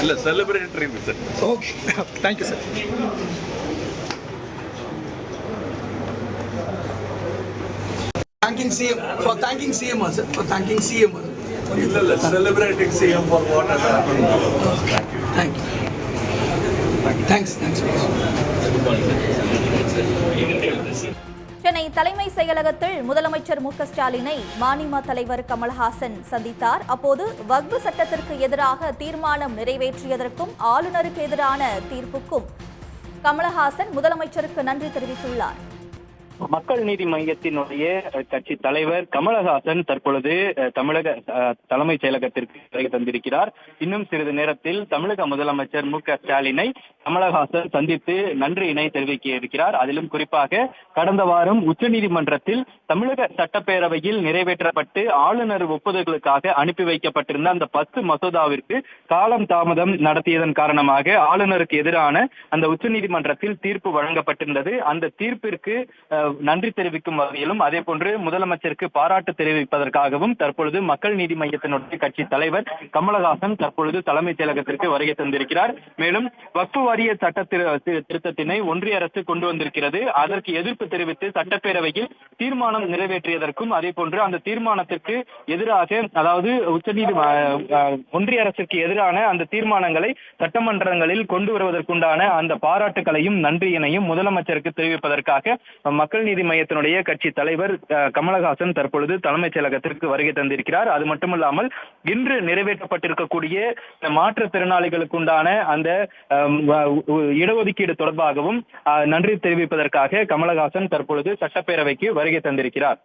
இல்ல celebratory visit. Okay, thank you sir. Thanking CM for thanking CM, sir. For thanking CM. இல்ல celebrating CM for what has happened. Thank you. Thanks. Chennai தலைமை செயலகத்தில் முதலமைச்சர் மு க ஸ்டாலினை மநீம தலைவர் கமல்ஹாசன் சந்தித்தார். அப்போது வக்ஃப் சட்டத்திற்கு எதிராக தீர்மானம் நிறைவேற்றியதற்கும் ஆளுநருக்கு எதிரான தீர்ப்புக்கும் கமல்ஹாசன் முதலமைச்சருக்கு நன்றி தெரிவித்துள்ளார். மக்கள் நீதி மையத்தினுடைய கட்சி தலைவர் கமலஹாசன் தற்பொழுது தமிழக தலைமைச் செயலகத்திற்கு வருகை தந்திருக்கிறார். இன்னும் சிறிது நேரத்தில் தமிழக முதலமைச்சர் மு க ஸ்டாலினை கமலஹாசன் சந்தித்து நன்றியினை தெரிவிக்க இருக்கிறார். அதிலும் குறிப்பாக கடந்த வாரம் உச்சநீதிமன்றத்தில் தமிழக சட்டப்பேரவையில் நிறைவேற்றப்பட்டு ஆளுநர் ஒப்புதலுக்காக அனுப்பி வைக்கப்பட்டிருந்த அந்த 10 மசோதாவிற்கு காலம் தாமதம் நடத்தியதன் காரணமாக ஆளுநருக்கு எதிரான அந்த உச்சநீதிமன்றத்தில் தீர்ப்பு வழங்கப்பட்டிருந்தது. அந்த தீர்ப்பிற்கு நன்றி தெரிவிக்கும் வகையிலும் அதே போன்று முதலமைச்சருக்கு பாராட்டு தெரிவிப்பதற்காகவும் தற்பொழுது மக்கள் நீதி மையத்தினுடைய கட்சி தலைவர் கமலஹாசன் தற்பொழுது தலைமைச் செயலகத்திற்கு வருகை தந்திருக்கிறார். மேலும் வக்ஃப் வாரிய சட்ட திருத்தத்தினை ஒன்றிய அரசு கொண்டு வந்திருக்கிறது. அதற்கு எதிர்ப்பு தெரிவித்து சட்டப்பேரவையில் தீர்மானம் நிறைவேற்றியதற்கும் அதே போன்று அந்த தீர்மானத்திற்கு எதிராக, அதாவது ஒன்றிய அரசுக்கு எதிரான அந்த தீர்மானங்களை சட்டமன்றங்களில் கொண்டு வருவதற்குண்டான அந்த பாராட்டுகளையும் நன்றியினையும் முதலமைச்சருக்கு தெரிவிப்பதற்காக மக்கள் நீதி மையத்தினுடைய கட்சி தலைவர் கமலஹாசன் தற்பொழுது தலைமைச் செயலகத்திற்கு வருகை தந்திருக்கிறார். அது மட்டுமல்லாமல் இன்று நிறைவேற்றப்பட்டிருக்கக்கூடிய மாற்றுத்திறனாளிகளுக்குண்டான அந்த இடஒதுக்கீடு தொடர்பாகவும் நன்றி தெரிவிப்பதற்காக கமலஹாசன் தற்பொழுது சட்டப்பேரவைக்கு வருகை தந்திருக்கிறார்.